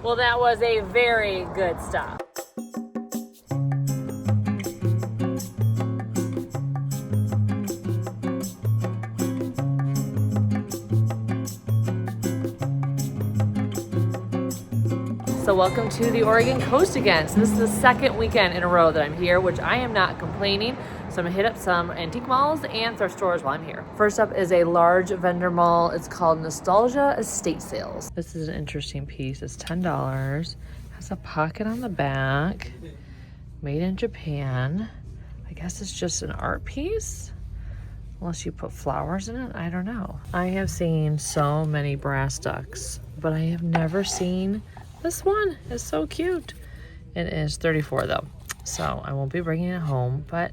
Well, that was a very good stop. So welcome to the Oregon coast again. So this is the second weekend in a row that I'm here, which I am not complaining. So I'm gonna hit up some antique malls and thrift stores while I'm here. First up is a large vendor mall. It's called Nostalgia Estate Sales. This is an interesting piece. It's $10. Has a pocket on the back. Made in Japan. I guess it's just an art piece. Unless you put flowers in it, I don't know. I have seen so many brass ducks, but I have never seen this one. Is so cute. It is $34 though, so I won't be bringing it home, but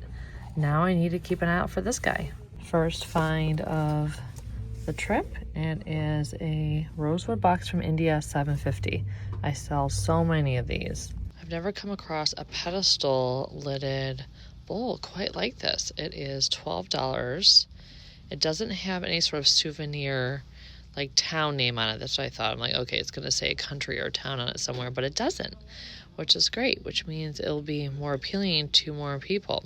now I need to keep an eye out for this guy. First find of the trip, it is a rosewood box from India, $7.50. I sell so many of these. I've never come across a pedestal lidded bowl quite like this. It is $12. It doesn't have any sort of souvenir like town name on it. That's what I thought. I'm like, okay, it's gonna say a country or a town on it somewhere, but it doesn't, which is great, which means it'll be more appealing to more people.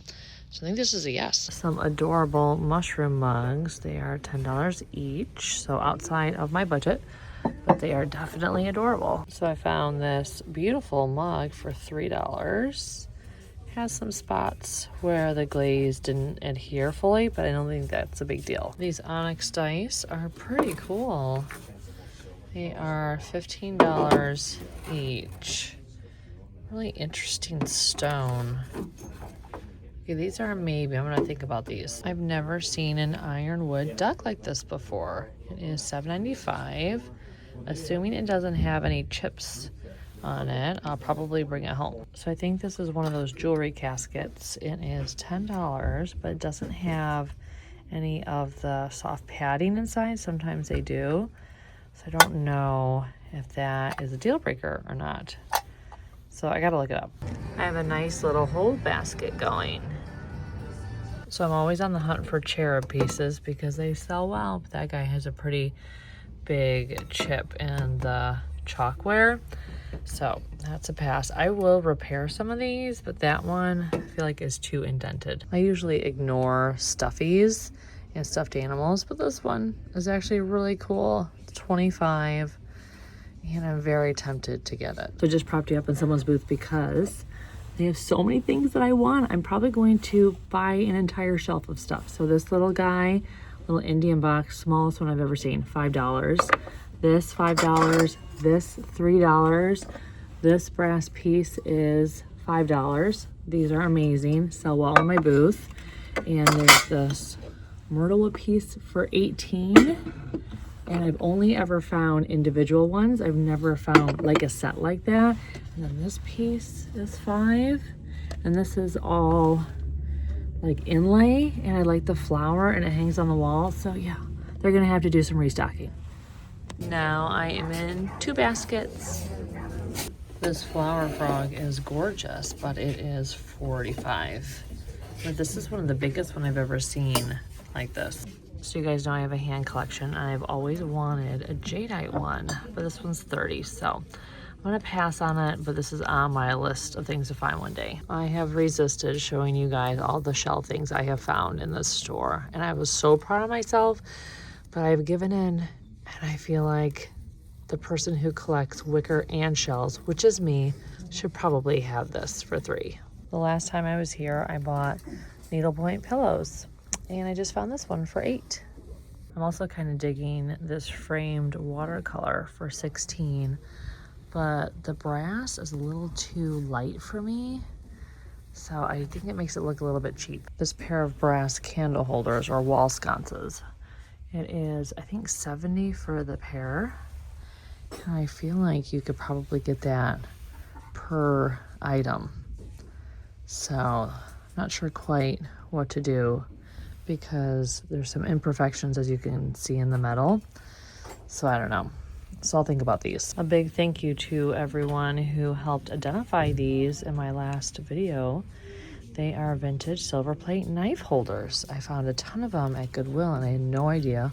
So I think this is a yes. Some adorable mushroom mugs. They are $10 each, so outside of my budget, but they are definitely adorable. So I found this beautiful mug for $3. Has some spots where the glaze didn't adhere fully, but I don't think that's a big deal. These onyx dice are pretty cool. They are $15 each. Really interesting stone. Okay, these are a maybe. I'm gonna think about these. I've never seen an ironwood duck like this before. It is $7.95. Assuming it doesn't have any chips on it, I'll probably bring it home. So I think this is one of those jewelry caskets. It is $10, but it doesn't have any of the soft padding inside. Sometimes they do. So I don't know if that is a deal breaker or not. So I gotta look it up. I have a nice little hold basket going. So I'm always on the hunt for cherub pieces because they sell well, but that guy has a pretty big chip in the chalkware. So that's a pass. I will repair some of these, but that one I feel like is too indented. I usually ignore stuffies and stuffed animals, but this one is actually really cool. It's $25, and I'm very tempted to get it. So I just propped you up in someone's booth because they have so many things that I want. I'm probably going to buy an entire shelf of stuff. So this little guy, little Indian box, smallest one I've ever seen, $5. This $5, this $3. This brass piece is $5. These are amazing, sell well in my booth. And there's this myrtle piece for $18. And I've only ever found individual ones. I've never found like a set like that. And then this piece is $5. And this is all like inlay. And I like the flower and it hangs on the wall. So yeah, they're gonna have to do some restocking. Now I am in 2 baskets. This flower frog is gorgeous, but it is $45. But this is one of the biggest one I've ever seen like this. So you guys know I have a hand collection. I've always wanted a jadeite one, but this one's $30. So I'm gonna pass on it, but this is on my list of things to find one day. I have resisted showing you guys all the shell things I have found in this store, and I was so proud of myself, but I've given in. And I feel like the person who collects wicker and shells, which is me, should probably have this for $3. The last time I was here, I bought needlepoint pillows, and I just found this one for $8. I'm also kind of digging this framed watercolor for $16, but the brass is a little too light for me, so I think it makes it look a little bit cheap. This pair of brass candle holders or wall sconces. It is, I think, $70 for the pair. And I feel like you could probably get that per item. So, not sure quite what to do because there's some imperfections, as you can see in the metal. So I don't know. So I'll think about these. A big thank you to everyone who helped identify these in my last video. They are vintage silver plate knife holders. I found a ton of them at Goodwill and I had no idea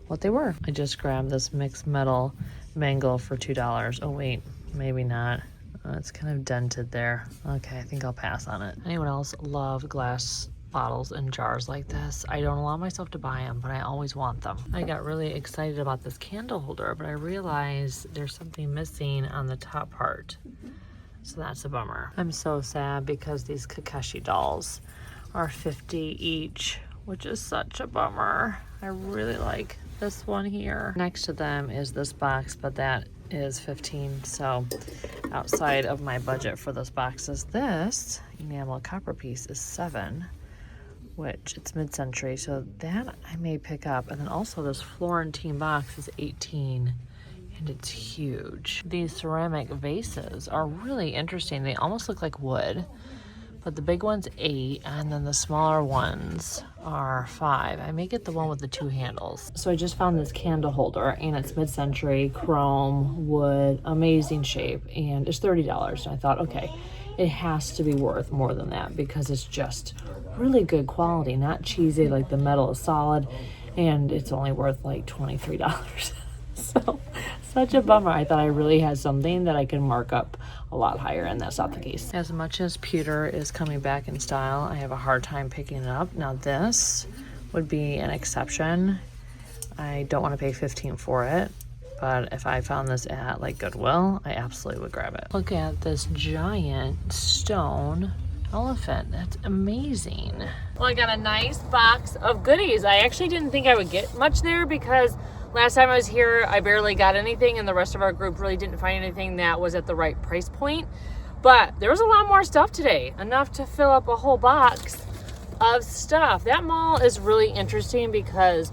what they were. I just grabbed this mixed metal mangle for $2. Oh wait, Maybe not. It's kind of dented there. Okay, I think I'll pass on it. Anyone else love glass bottles and jars like this? I don't allow myself to buy them, but I always want them. I got really excited about this candle holder, but I realized there's something missing on the top part. So that's a bummer. I'm so sad because these Kakashi dolls are 50 each, which is such a bummer. I really like this one here. Next to them is this box, but that is 15. So outside of my budget for those boxes, this enamel copper piece is 7, which it's mid-century. So that I may pick up. And then also this Florentine box is 18. And it's huge. These ceramic vases are really interesting. They almost look like wood, but the big one's 8, and then the smaller ones are 5. I may get the one with the 2 handles. So I just found this candle holder, and it's mid-century, chrome, wood, amazing shape, and it's $30. And I thought, okay, it has to be worth more than that because it's just really good quality, not cheesy, like the metal is solid, and it's only worth like $23. So, such a bummer. I thought I really had something that I could mark up a lot higher, and that's not the case. As much as pewter is coming back in style, I have a hard time picking it up. Now this would be an exception. I don't want to pay $15 for it, but if I found this at like Goodwill, I absolutely would grab it. Look at this giant stone elephant. That's amazing. Well, I got a nice box of goodies. I actually didn't think I would get much there because last time I was here, I barely got anything, and the rest of our group really didn't find anything that was at the right price point. But there was a lot more stuff today, enough to fill up a whole box of stuff. That mall is really interesting because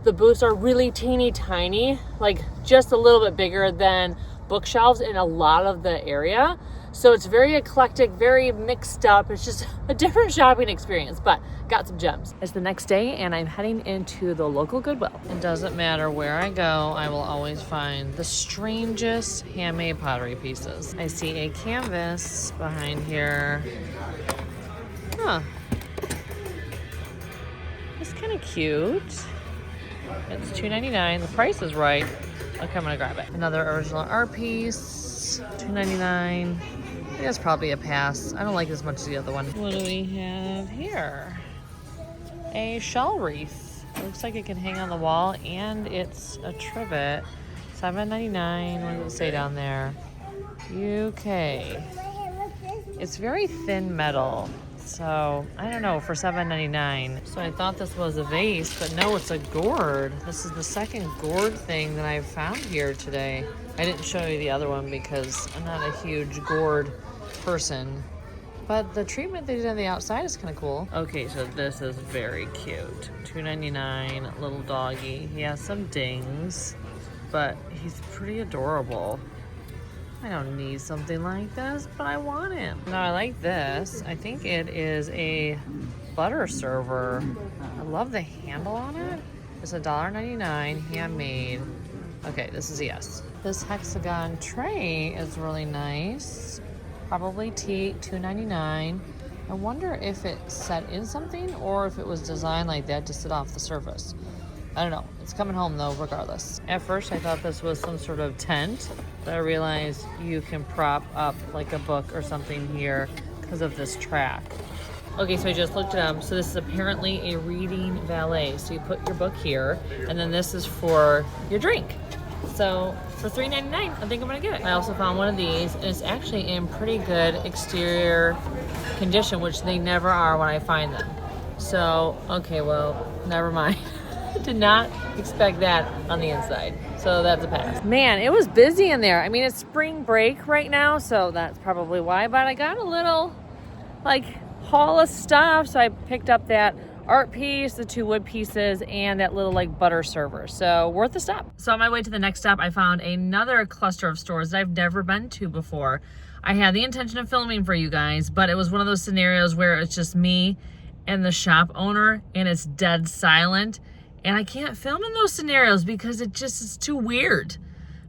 the booths are really teeny tiny, like just a little bit bigger than bookshelves in a lot of the area. So it's very eclectic, very mixed up. It's just a different shopping experience, but got some gems. It's the next day and I'm heading into the local Goodwill. It doesn't matter where I go, I will always find the strangest handmade pottery pieces. I see a canvas behind here. Huh. It's kind of cute. It's $2.99. The price is right. Okay, I'm gonna grab it. Another original art piece, $2.99. I guess probably a pass. I don't like it as much as the other one. What do we have here? A shell wreath. It looks like it can hang on the wall, and it's a trivet. $7.99. What does it say down there? UK. It's very thin metal. So, I don't know, for $7.99. So I thought this was a vase, but no, it's a gourd. This is the second gourd thing that I've found here today. I didn't show you the other one because I'm not a huge gourd person. But the treatment they did on the outside is kind of cool. Okay, so this is very cute. $2.99, little doggy. He has some dings, but he's pretty adorable. I don't need something like this, but I want him. Now I like this. I think it is a butter server. I love the handle on it. It's $1.99, handmade. Okay, this is a yes. This hexagon tray is really nice. Probably teak, $2.99. I wonder if it set in something or if it was designed like that to sit off the surface. I don't know. It's coming home though, regardless. At first I thought this was some sort of tent, but I realized you can prop up like a book or something here because of this track. Okay, so I just looked it up. So this is apparently a reading valet. So you put your book here, and then this is for your drink. So for $3.99, I think I'm gonna get it. I also found one of these, and it's actually in pretty good exterior condition, which they never are when I find them. So, okay, well, never mind. Did not expect that on the inside. So that's a pass. Man, it was busy in there. I mean, it's spring break right now, so that's probably why. But I got a little, like, haul of stuff. So I picked up that art piece, the 2 wood pieces, and that little, like, butter server. So worth the stop. So on my way to the next stop, I found another cluster of stores that I've never been to before. I had the intention of filming for you guys, but it was one of those scenarios where it's just me and the shop owner, and it's dead silent. And I can't film in those scenarios because it just is too weird.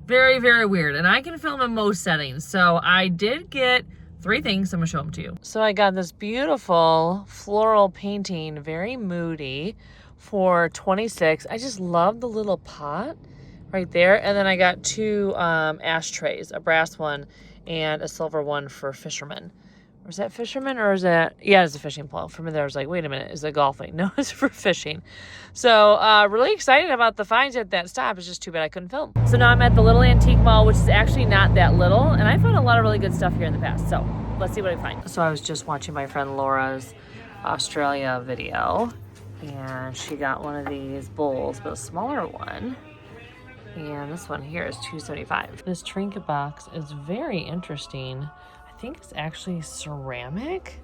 Very, very weird. And I can film in most settings. So I did get 3 things. I'm gonna show them to you. So I got this beautiful floral painting, very moody, for $26. I just love the little pot. right there. And then I got 2 ashtrays, a brass one and a silver one for fishermen. Or is that fisherman or is that, yeah, it's a fishing pole. From there I was like, wait a minute, is it golfing? No, it's for fishing. So really excited about the finds at that stop. It's just too bad I couldn't film. So now I'm at the little antique mall, which is actually not that little. And I found a lot of really good stuff here in the past. So let's see what I find. So I was just watching my friend Laura's Australia video. And she got one of these bowls, but a smaller one. And this one here is $2.75. This trinket box is very interesting. I think it's actually ceramic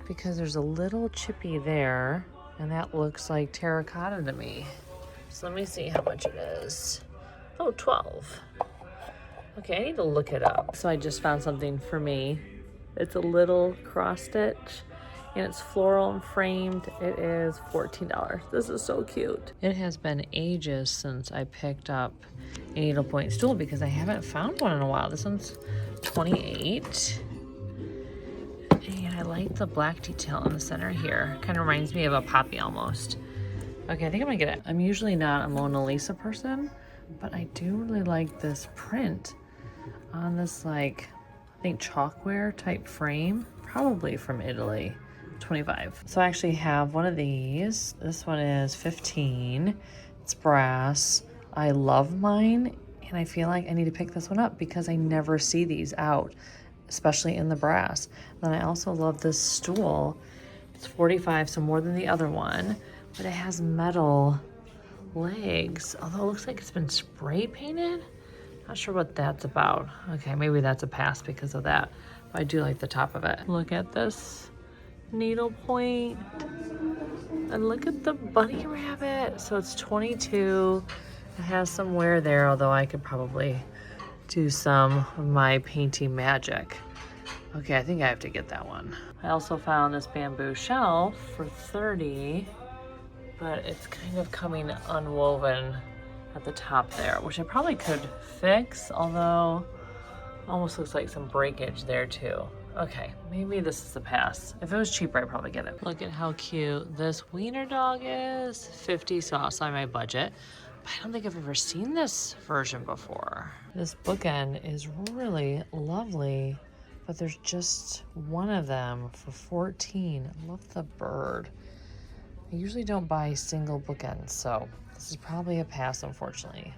because there's a little chippy there and that looks like terracotta to me. So let me see how much it is. Oh, 12. Okay, I need to look it up. So I just found something for me. It's a little cross stitch and it's floral and framed. It is $14. This is so cute. It has been ages since I picked up a needlepoint stool because I haven't found one in a while. This one's $28. And I like the black detail in the center here. Kind of reminds me of a poppy almost. Okay, I think I'm gonna get it. I'm usually not a Mona Lisa person, but I do really like this print on this, like, I think chalkware type frame, probably from Italy. 25. So I actually have one of these. This one is 15. It's brass. I love mine, and I feel like I need to pick this one up because I never see these out, especially in the brass. Then I also love this stool. It's 45, so more than the other one, but it has metal legs, although it looks like it's been spray painted. Not sure what that's about. Okay, maybe that's a pass because of that, but I do like the top of it. Look at this needlepoint, and look at the bunny rabbit. So it's 22. It has some wear there, although I could probably do some of my painting magic. Okay, I think I have to get that one. I also found this bamboo shelf for 30, but it's kind of coming unwoven at the top there, which I probably could fix, although almost looks like some breakage there too. Okay, maybe this is a pass. If it was cheaper, I'd probably get it. Look at how cute this wiener dog is. 50, so outside my budget. But I don't think I've ever seen this version before. This bookend is really lovely, but there's just one of them for 14. I love the bird. I usually don't buy single bookends, so this is probably a pass, unfortunately.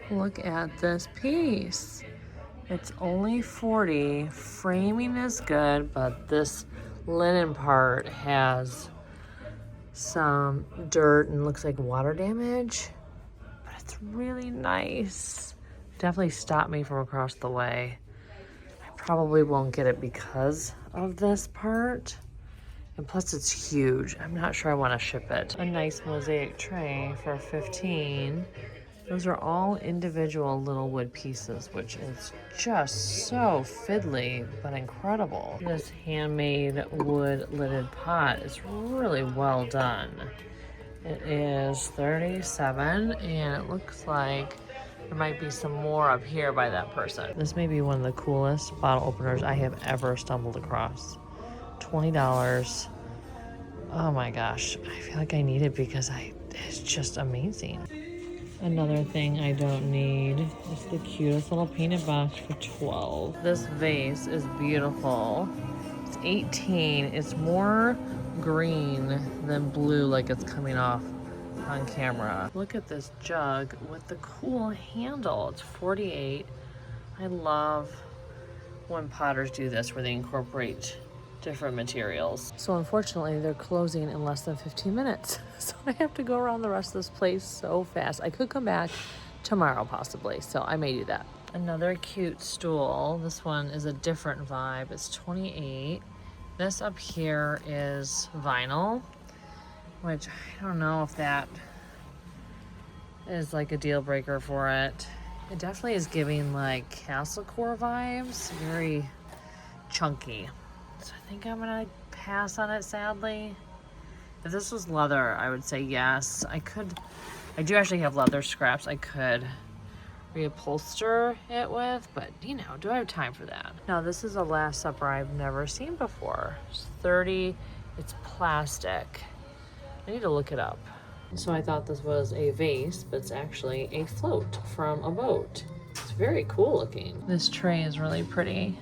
Look at this piece. It's only 40. Framing is good, but this linen part has some dirt and looks like water damage, but it's really nice. Definitely stopped me from across the way. I probably won't get it because of this part. And plus it's huge. I'm not sure I want to ship it. A nice mosaic tray for 15. Those are all individual little wood pieces, which is just so fiddly, but incredible. This handmade wood lidded pot is really well done. It is 37, and it looks like there might be some more up here by that person. This may be one of the coolest bottle openers I have ever stumbled across. $20. Oh my gosh, I feel like I need it because it's just amazing. Another thing I don't need is the cutest little painted box for 12. This vase is beautiful. It's 18. It's more green than blue, like it's coming off on camera. Look at this jug with the cool handle. It's 48. I love when potters do this where they incorporate different materials. So unfortunately they're closing in less than 15 minutes. So I have to go around the rest of this place so fast. I could come back tomorrow possibly, so I may do that. Another cute stool. This one is a different vibe. It's 28. This up here is vinyl, which I don't know if that is like a deal breaker for it. It definitely is giving like castlecore vibes, very chunky. So I think I'm gonna pass on it, sadly. If this was leather, I would say yes. I do actually have leather scraps I could reupholster it with, but you know, do I have time for that? Now this is a Last Supper I've never seen before. It's 30, it's plastic. I need to look it up. So I thought this was a vase, but it's actually a float from a boat. It's very cool looking. This tray is really pretty.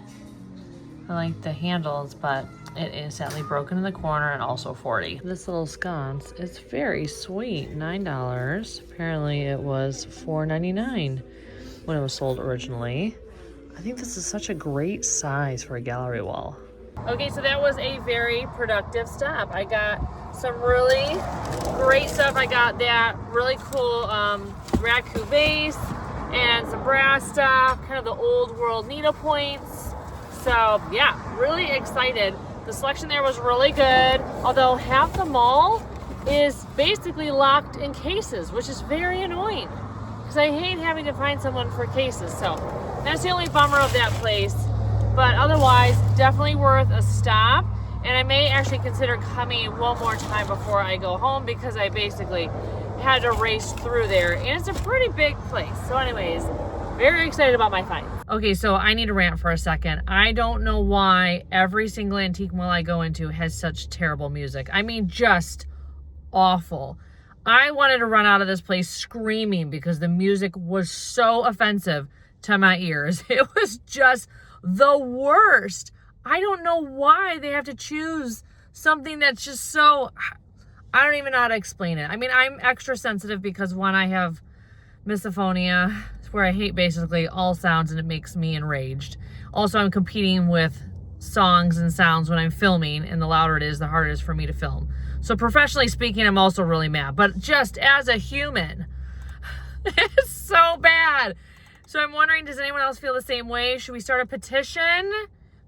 I like the handles, but it is sadly broken in the corner and also 40. This little sconce is very sweet, $9. Apparently it was $4.99 when it was sold originally. I think this is such a great size for a gallery wall. Okay, so that was a very productive stop. I got some really great stuff. I got that really cool raku vase and some brass stuff, kind of the old world needle points. So yeah, really excited. The selection there was really good, although half the mall is basically locked in cases, which is very annoying because I hate having to find someone for cases. So that's the only bummer of that place, but otherwise definitely worth a stop. And I may actually consider coming one more time before I go home because I basically had to race through there, and it's a pretty big place. So anyways, very excited about my find. Okay, so I need to rant for a second. I don't know why every single antique mall I go into has such terrible music. I mean, just awful. I wanted to run out of this place screaming because the music was so offensive to my ears. It was just the worst. I don't know why they have to choose something that's just so, I don't even know how to explain it. I mean, I'm extra sensitive because one, I have misophonia, where I hate basically all sounds and it makes me enraged. Also, I'm competing with songs and sounds when I'm filming, and the louder it is, the harder it is for me to film. So professionally speaking, I'm also really mad, but just as a human, it's so bad. So I'm wondering, does anyone else feel the same way? Should we start a petition?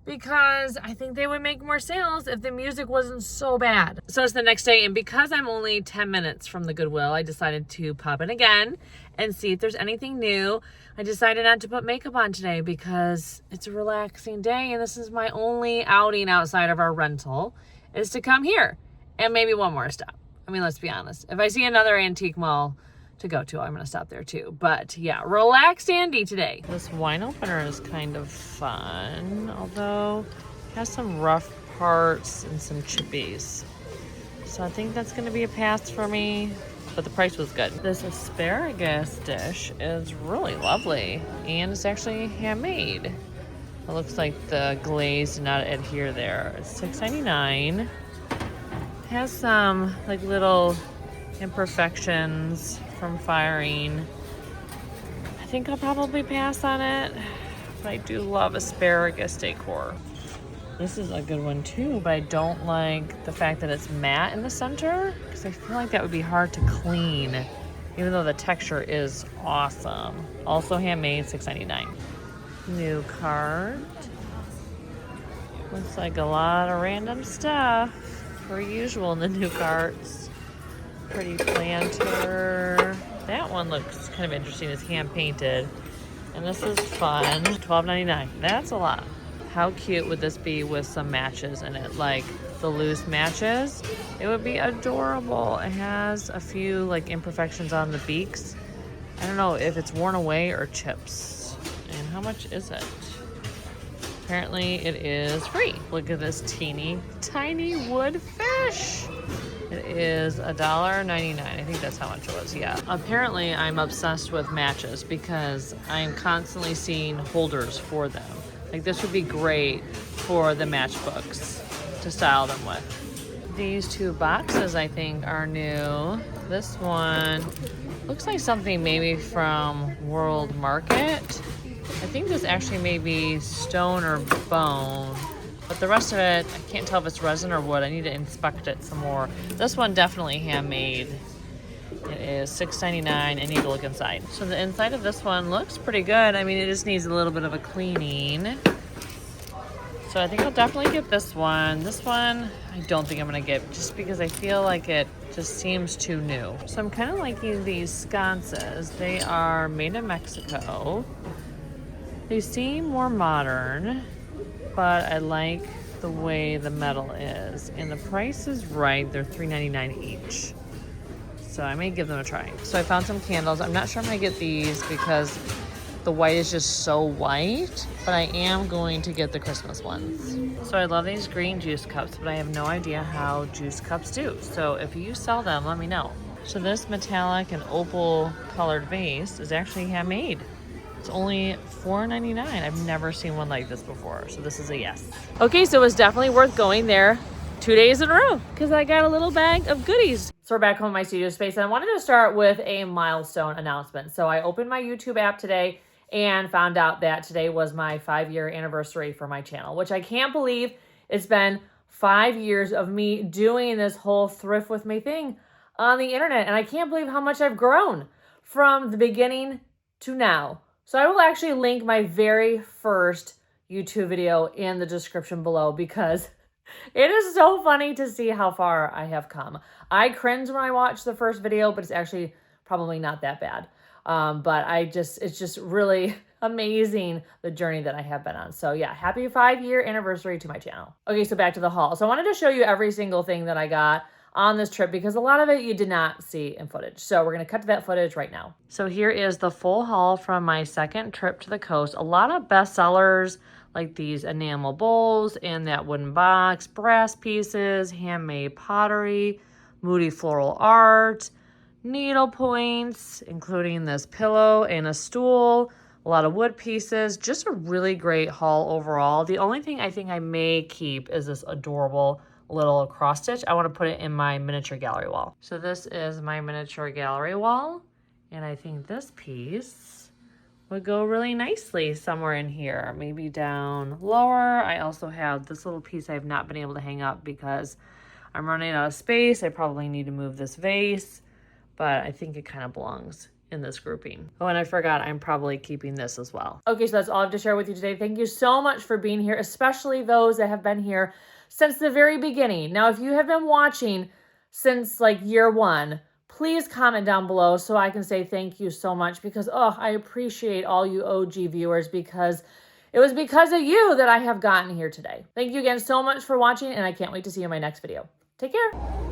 Because I think they would make more sales if the music wasn't so bad. So it's the next day, and because I'm only 10 minutes from the Goodwill, I decided to pop in again and see if there's anything new. I decided not to put makeup on today because it's a relaxing day, and this is my only outing outside of our rental, is to come here and maybe one more stop. I mean, let's be honest. If I see another antique mall to go to, I'm gonna stop there too. But yeah, relax Andi today. This wine opener is kind of fun, although it has some rough parts and some chippies. So I think that's gonna be a pass for me, but the price was good. This asparagus dish is really lovely, and it's actually handmade. It looks like the glaze did not adhere there. It's $6.99. It has some like little imperfections from firing. I think I'll probably pass on it, but I do love asparagus decor. This is a good one too, but I don't like the fact that it's matte in the center because I feel like that would be hard to clean, even though the texture is awesome. Also handmade, $6.99. New cart. Looks like a lot of random stuff per usual in the new carts. Pretty planter. That one looks kind of interesting. It's hand painted. And this is fun. $12.99. That's a lot. How cute would this be with some matches in it? Like the loose matches. It would be adorable. It has a few like imperfections on the beaks. I don't know if it's worn away or chips. And how much is it? Apparently it is free. Look at this teeny tiny wood fish. It is $1.99. I think that's how much it was, yeah. Apparently, I'm obsessed with matches because I'm constantly seeing holders for them. Like this would be great for the matchbooks to style them with. These two boxes, I think, are new. This one looks like something maybe from World Market. I think this actually may be stone or bone. But the rest of it, I can't tell if it's resin or wood. I need to inspect it some more. This one definitely handmade. It is $6.99. I need to look inside. So the inside of this one looks pretty good. I mean, it just needs a little bit of a cleaning. So I think I'll definitely get this one. This one, I don't think I'm gonna get just because I feel like it just seems too new. So I'm kind of liking these sconces. They are made in Mexico. They seem more modern, but I like the way the metal is. And the price is right. They're $3.99 each. So I may give them a try. So I found some candles. I'm not sure I'm gonna get these because the white is just so white, but I am going to get the Christmas ones. So I love these green juice cups, but I have no idea how juice cups do. So if you sell them, let me know. So this metallic and opal colored vase is actually handmade. It's only $4.99. I've never seen one like this before, so this is a yes. Okay, so it's definitely worth going there 2 days in a row because I got a little bag of goodies. So we're back home in my studio space, and I wanted to start with a milestone announcement. So I opened my YouTube app today and found out that today was my 5-year anniversary for my channel, which I can't believe it's been 5 years of me doing this whole thrift with me thing on the internet. And I can't believe how much I've grown from the beginning to now. So I will actually link my very first YouTube video in the description below because it is so funny to see how far I have come. I cringe when I watch the first video, but it's actually probably not that bad. But it's just really amazing the journey that I have been on. So yeah, happy 5-year anniversary to my channel. Okay, so back to the haul. So I wanted to show you every single thing that I got on this trip because a lot of it you did not see in footage. So we're gonna cut to that footage right now. So here is the full haul from my second trip to the coast. A lot of bestsellers like these enamel bowls and that wooden box, brass pieces, handmade pottery, moody floral art, needle points, including this pillow and a stool, a lot of wood pieces, just a really great haul overall. The only thing I think I may keep is this adorable little cross stitch. I want to put it in my miniature gallery wall. So this is my miniature gallery wall, and I think this piece would go really nicely somewhere in here, maybe down lower. I also have this little piece I have not been able to hang up because I'm running out of space. I probably need to move this vase, but I think it kind of belongs in this grouping. Oh, and I forgot, I'm probably keeping this as well. Okay, so that's all I have to share with you today. Thank you so much for being here, especially those that have been here since the very beginning. Now, if you have been watching since like year 1, please comment down below so I can say thank you so much because, oh, I appreciate all you OG viewers because it was because of you that I have gotten here today. Thank you again so much for watching, and I can't wait to see you in my next video. Take care.